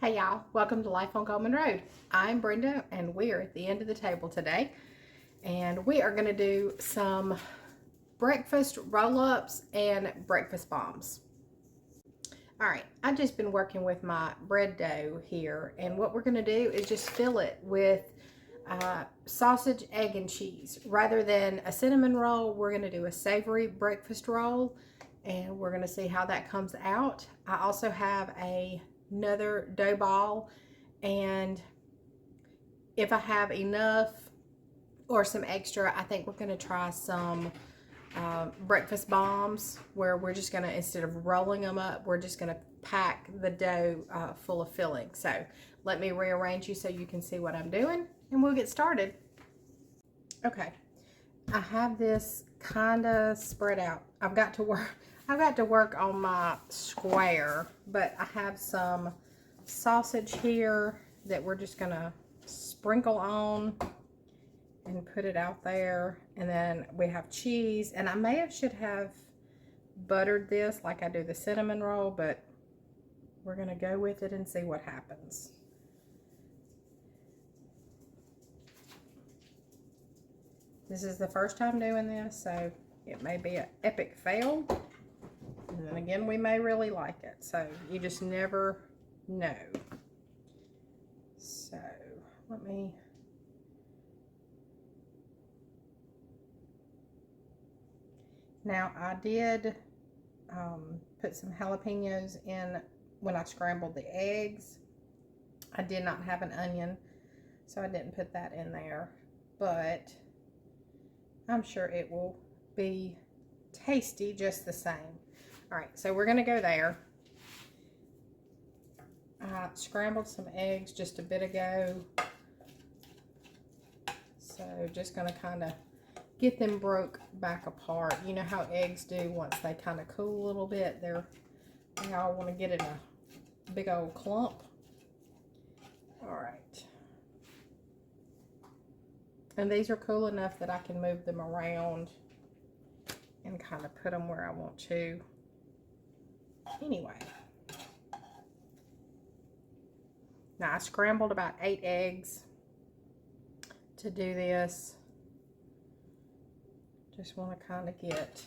Hey y'all, welcome to Life on Coleman Road. I'm Brenda and we're at the end of the table today. And we are going to do some breakfast roll-ups and breakfast bombs. Alright, I've just been working with my bread dough here, and what we're going to do is just fill it with sausage, egg, and cheese. Rather than a cinnamon roll, we're going to do a savory breakfast roll, and we're going to see how that comes out. I also have another dough ball, and if I have enough or some extra, I think we're going to try some breakfast bombs, where we're just going to, instead of rolling them up, we're just going to pack the dough full of filling. So let me rearrange you so you can see what I'm doing, and we'll get started. Okay, I have this kind of spread out. I've got to work on my square, but I have some sausage here that we're just gonna sprinkle on and put it out there. And then we have cheese, and should have buttered this like I do the cinnamon roll, but we're gonna go with it and see what happens. This is the first time doing this, so it may be an epic fail. And then again, we may really like it. So you just never know. So let me... Now I did put some jalapenos in when I scrambled the eggs. I did not have an onion, so I didn't put that in there. But I'm sure it will be tasty just the same. All right, so we're gonna go there. I scrambled some eggs just a bit ago. So just gonna kind of get them broke back apart. You know how eggs do once they kind of cool a little bit. They all want to get in a big old clump. All right. And these are cool enough that I can move them around and kind of put them where I want to. Anyway. Now I scrambled about 8 eggs to do this. Just want to kind of get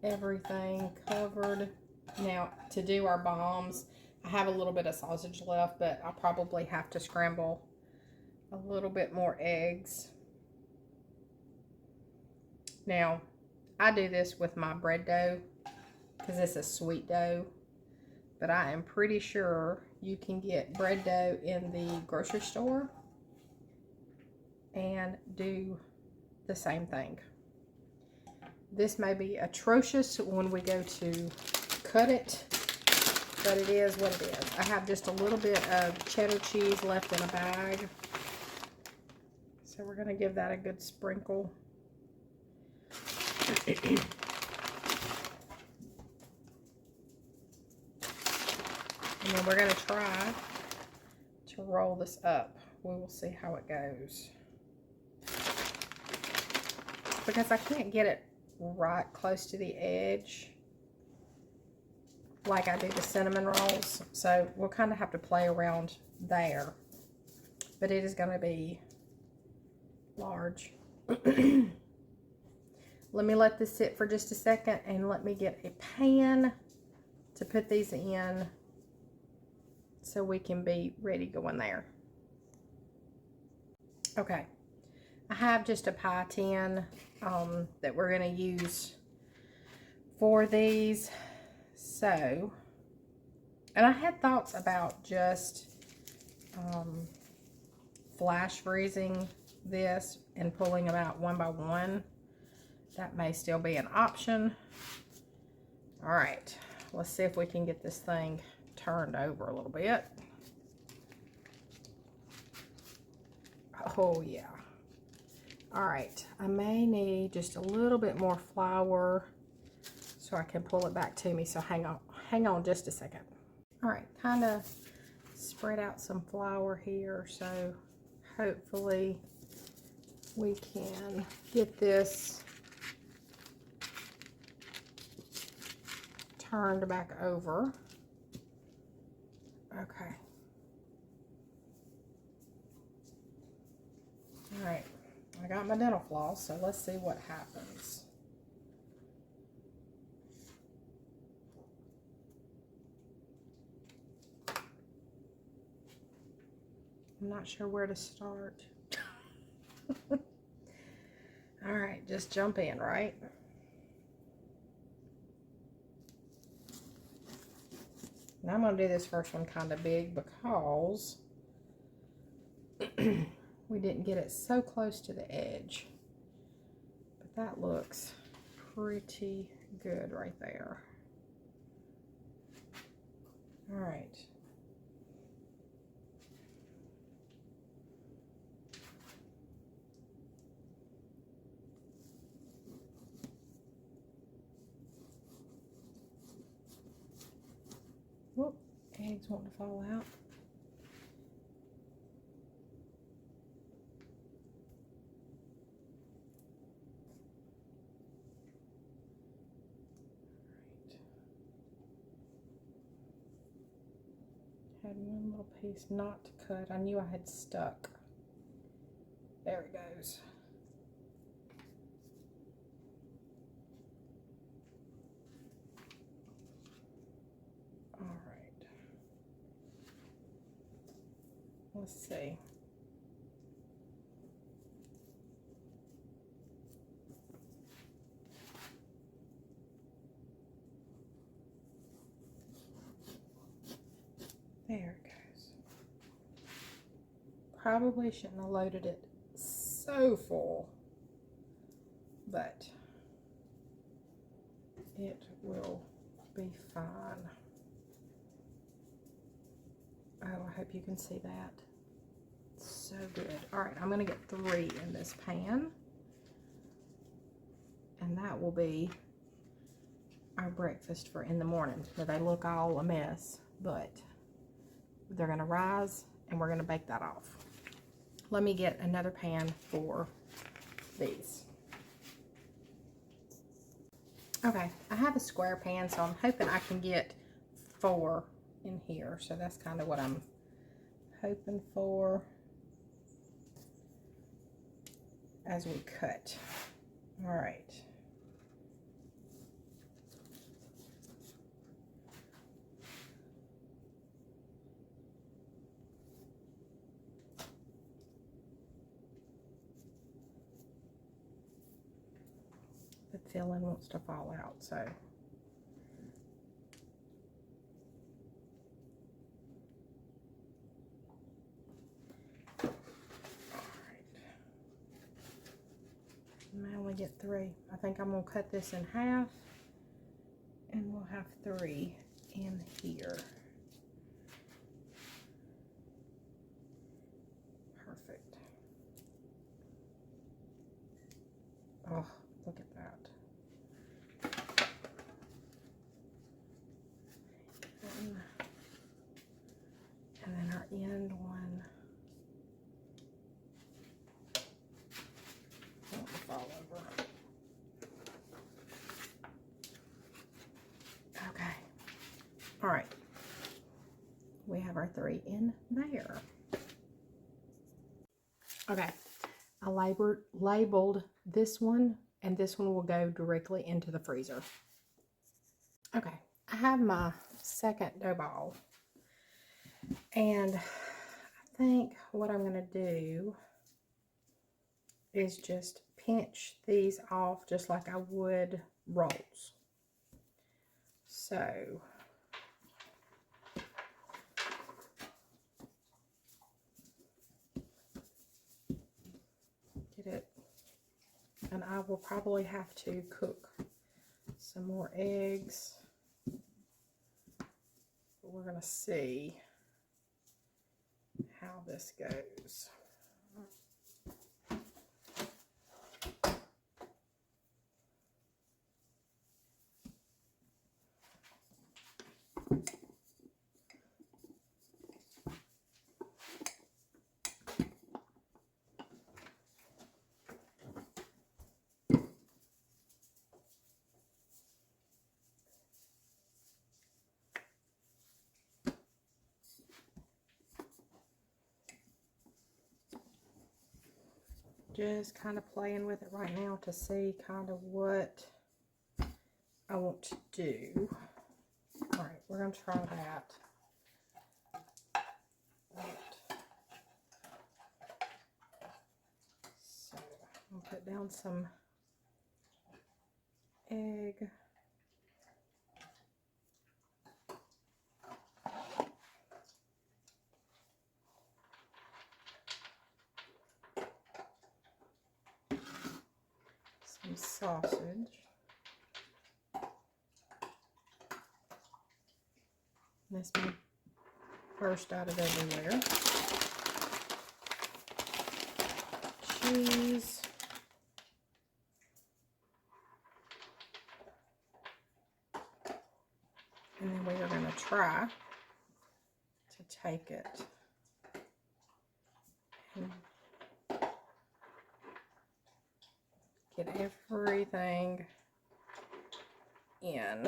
everything covered. Now to do our bombs, I have a little bit of sausage left, but I'll probably have to scramble a little bit more eggs. Now, I do this with my bread dough because it's a sweet dough, but I am pretty sure you can get bread dough in the grocery store and do the same thing. This may be atrocious when we go to cut it, but it is what it is. I have just a little bit of cheddar cheese left in a bag. So we're going to give that a good sprinkle. And then we're going to try to roll this up. We will see how it goes. Because I can't get it right close to the edge like I do the cinnamon rolls. So we'll kind of have to play around there. But it is going to be large. Let me let this sit for just a second, and let me get a pan to put these in so we can be ready going there. Okay, I have just a pie tin that we're going to use for these. So, and I had thoughts about just flash freezing this and pulling them out one by one. That may still be an option. All right, let's see if we can get this thing turned over a little bit. Oh yeah. All right, I may need just a little bit more flour so I can pull it back to me. So hang on just a second. All right, kind of spread out some flour here, so hopefully we can get this turned back over. Okay. All right. I got my dental floss, so let's see what happens. I'm not sure where to start. All right, just jump in, right? Now I'm going to do this first one kind of big because we didn't get it so close to the edge. But that looks pretty good right there. All right. Whoop, eggs wanting to fall out. Had one little piece not cut. I knew I had stuck. There it goes. All right. Let's see. There it goes. Probably shouldn't have loaded it so full, but it will be fine. Oh, I hope you can see that. So good. All right, I'm gonna get 3 in this pan, and that will be our breakfast for in the morning. Now they look all a mess, but they're gonna rise and we're gonna bake that off. Let me get another pan for these. Okay, I have a square pan, so I'm hoping I can get 4 in here. So that's kind of what I'm hoping for as we cut. All right. The filling wants to fall out, so. All right. I only get 3. I think I'm gonna cut this in half, and we'll have 3 in here. Perfect. Oh, look at that. And then our end one won't fall over. Okay. All right. We have our 3 in there. Okay. I labeled this one, and this one will go directly into the freezer. Okay. I have my second dough ball. And I think what I'm going to do is just pinch these off just like I would rolls. So get it, and I will probably have to cook some more eggs. But we're going to see how this goes. Just kind of playing with it right now to see kind of what I want to do. All right, we're going to try that. So I'm going to put down some egg. Some sausage. This may burst out of everywhere. Cheese. And then we are going to try to take it and get everything in.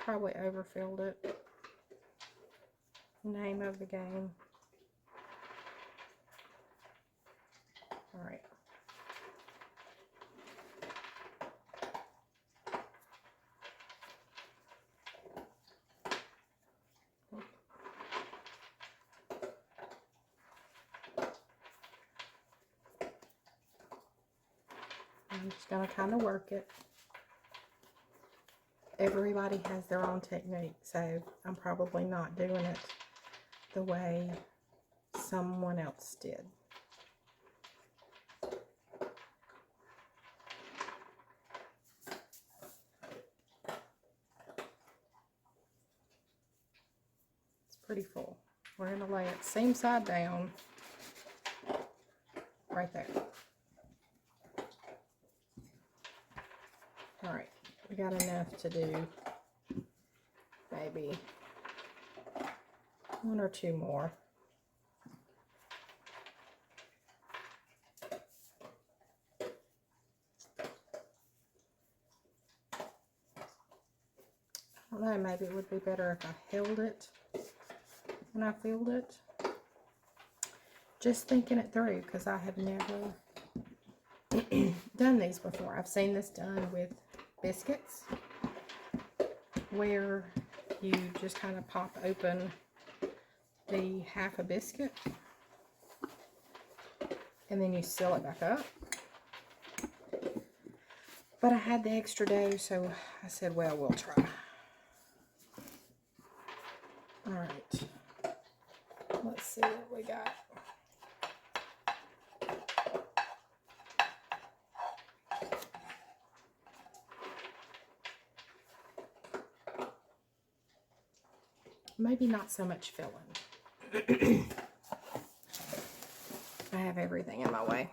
Probably overfilled it. Name of the game. All right. I'm just going to kind of work it. Everybody has their own technique, so I'm probably not doing it the way someone else did. It's pretty full. We're going to lay it seam side down right there. All right, we got enough to do maybe one or two more. I don't know, maybe it would be better if I held it when I filled it. Just thinking it through, because I have never done these before. I've seen this done with biscuits, where you just kind of pop open the half a biscuit and then you seal it back up. But I had the extra dough, so I said, well, we'll try. All right, let's see what we got. Maybe not so much filling. I have everything in my way.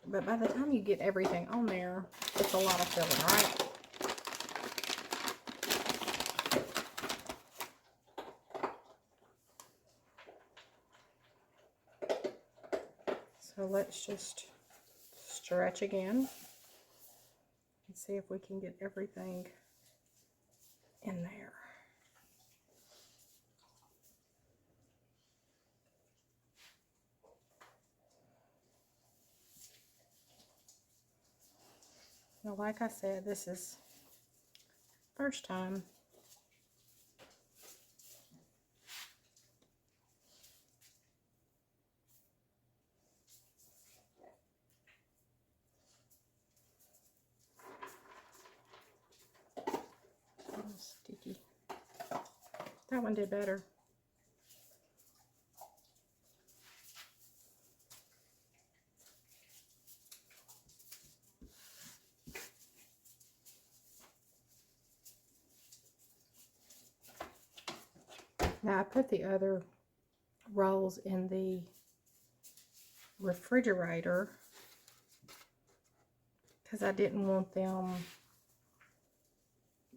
But by the time you get everything on there, it's a lot of filling, right? So let's just stretch again and see if we can get everything in there. Now, like I said, this is first time. Sticky. That one did better. Now I put the other rolls in the refrigerator because I didn't want them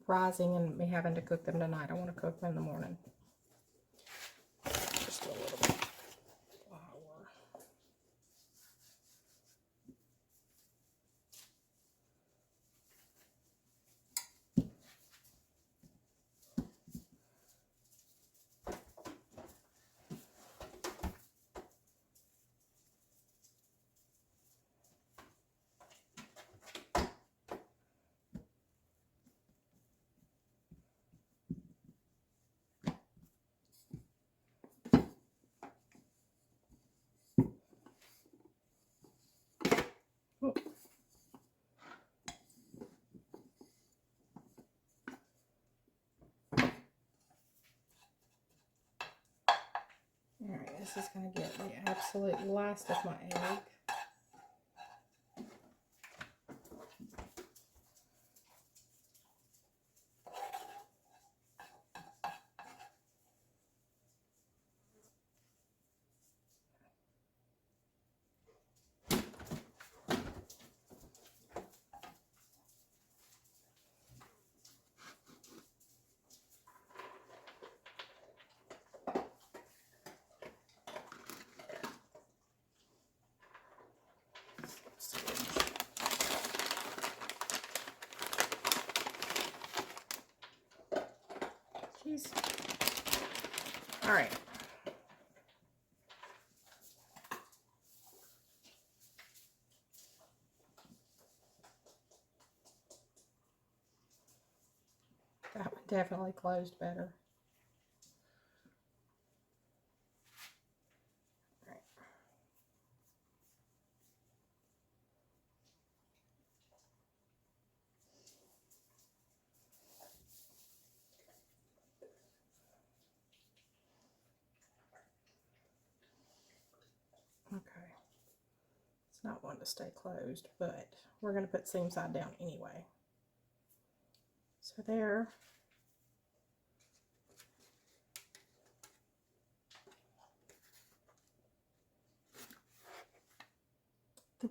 rising and me having to cook them tonight. I want to cook them in the morning. Just a little bit of flour. this is going to get the absolute last of my egg. Jeez. All right. That one definitely closed better. All right. Okay. It's not one to stay closed, but we're going to put seam side down anyway. So there.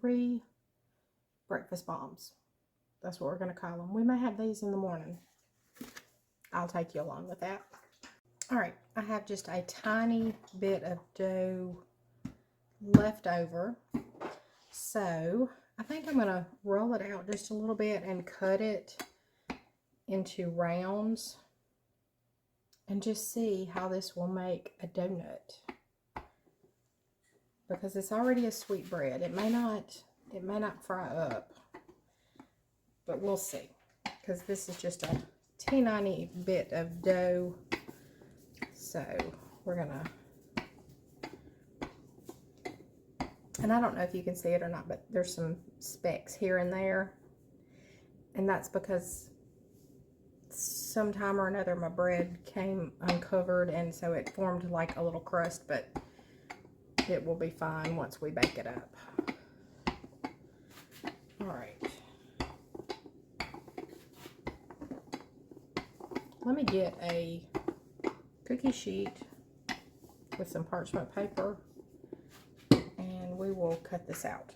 Three breakfast bombs. That's what we're going to call them. We may have these in the morning. I'll take you along with that. All right, I have just a tiny bit of dough left over. So I think I'm going to roll it out just a little bit and cut it into rounds and just see how this will make a donut. Because it's already a sweet bread. It may not fry up, but we'll see. Because this is just a teeny bit of dough. So we're gonna, and I don't know if you can see it or not, but there's some specks here and there. And that's because sometime or another my bread came uncovered and so it formed like a little crust, but it will be fine once we bake it up. All right. Let me get a cookie sheet with some parchment paper and we will cut this out.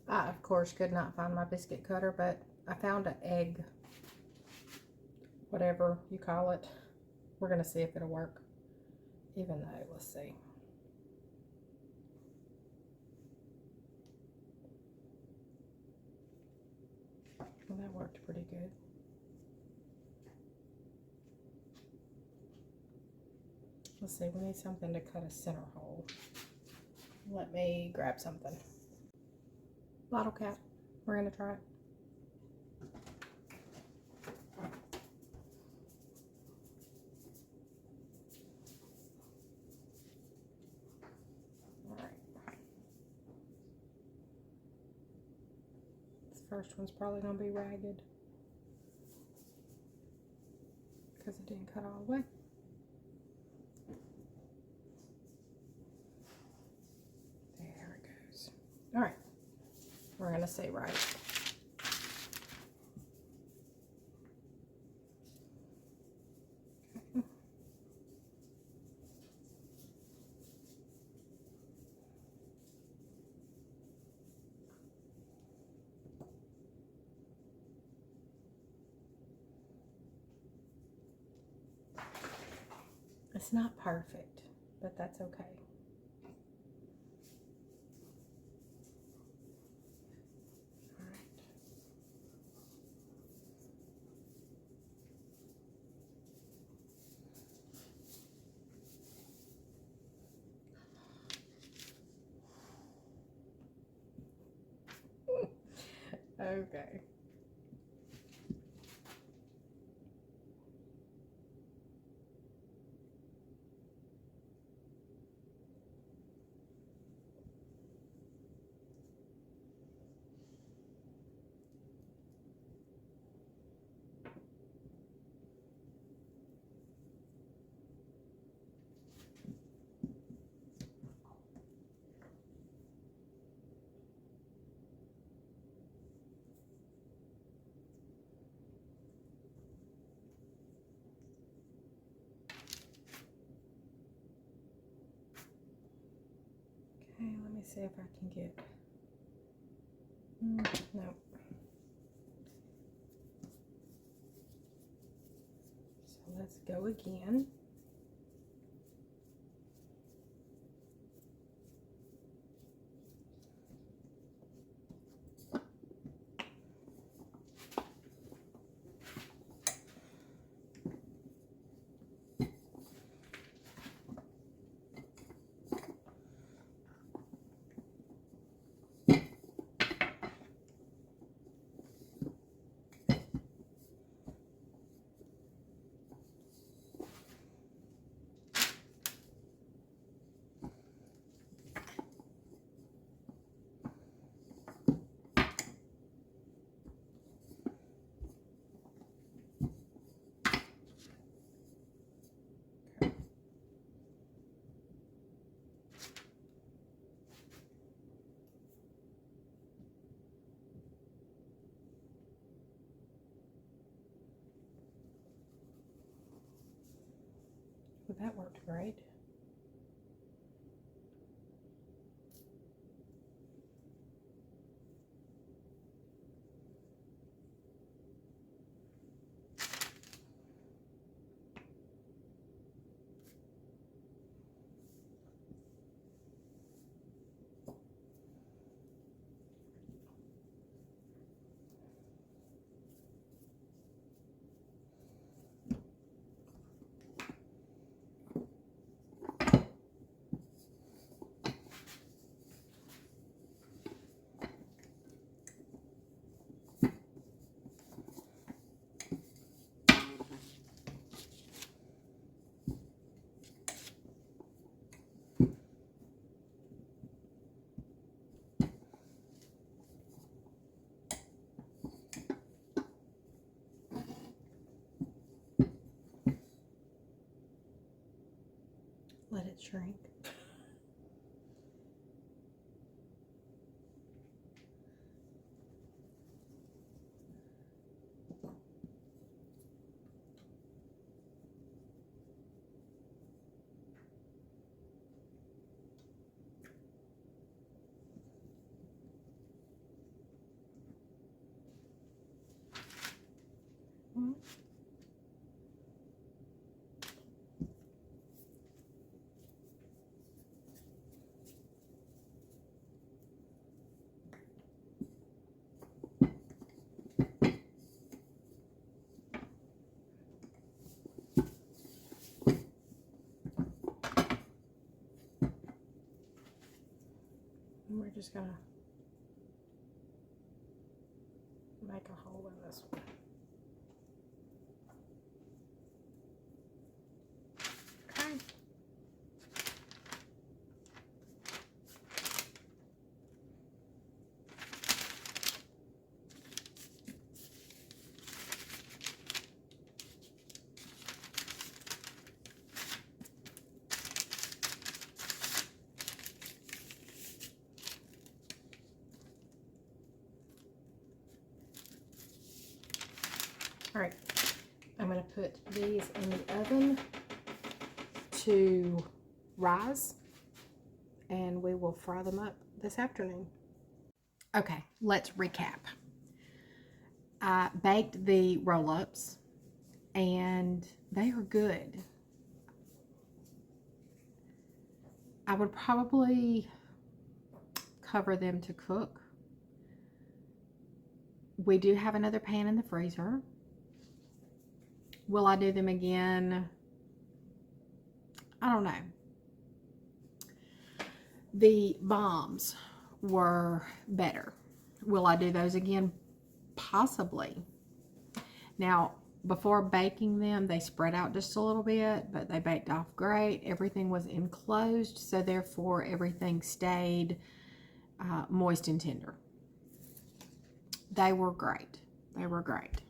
I, of course, could not find my biscuit cutter, but I found an egg, whatever you call it. We're going to see if it'll work, even though, let's see. Well, that worked pretty good. Let's see, we need something to cut a center hole. Let me grab something. Bottle cap. We're going to try it. All right. This first one's probably going to be ragged because it didn't cut all the way. There it goes. All right. We're going to say right. It's not perfect, but that's okay. All right. Okay. Okay, let me see if I can get, no. So let's go again. Well, that worked great. Let it shrink. And we're just gonna make a hole in this one. Okay. All right, I'm going to put these in the oven to rise, and we will fry them up this afternoon. Okay, let's recap. I baked the roll-ups, and they are good. I would probably cover them to cook. We do have another pan in the freezer. Will I do them again? I don't know. The bombs were better. Will I do those again? Possibly. Now, before baking them, they spread out just a little bit, but they baked off great. Everything was enclosed, so therefore everything stayed moist and tender. They were great. They were great.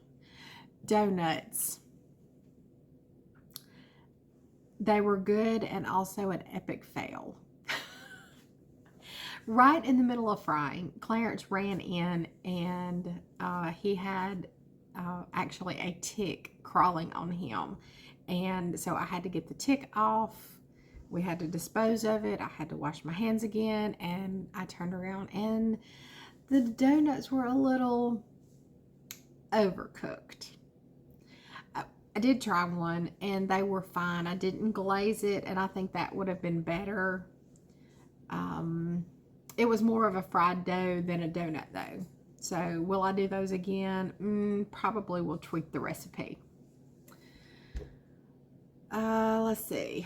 Donuts. They were good and also an epic fail. Right in the middle of frying, Clarence ran in and he had actually a tick crawling on him. And so I had to get the tick off. we had to dispose of it. I had to wash my hands again, and I turned around and the donuts were a little overcooked. I did try one and they were fine. I didn't glaze it, and I think that would have been better. It was more of a fried dough than a donut though. So will I do those again? Probably will tweak the recipe. Let's see.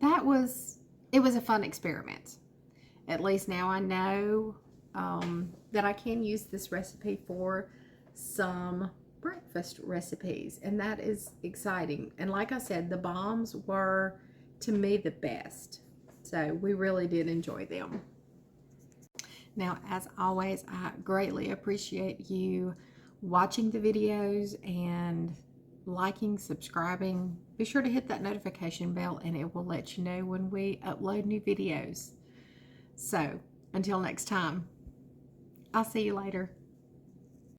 It was a fun experiment. At least now I know that I can use this recipe for some breakfast recipes, and that is exciting. And like I said, the bombs were, to me, the best. So we really did enjoy them. Now, as always, I greatly appreciate you watching the videos and liking, subscribing. Be sure to hit that notification bell and it will let you know when we upload new videos. So, until next time, I'll see you later.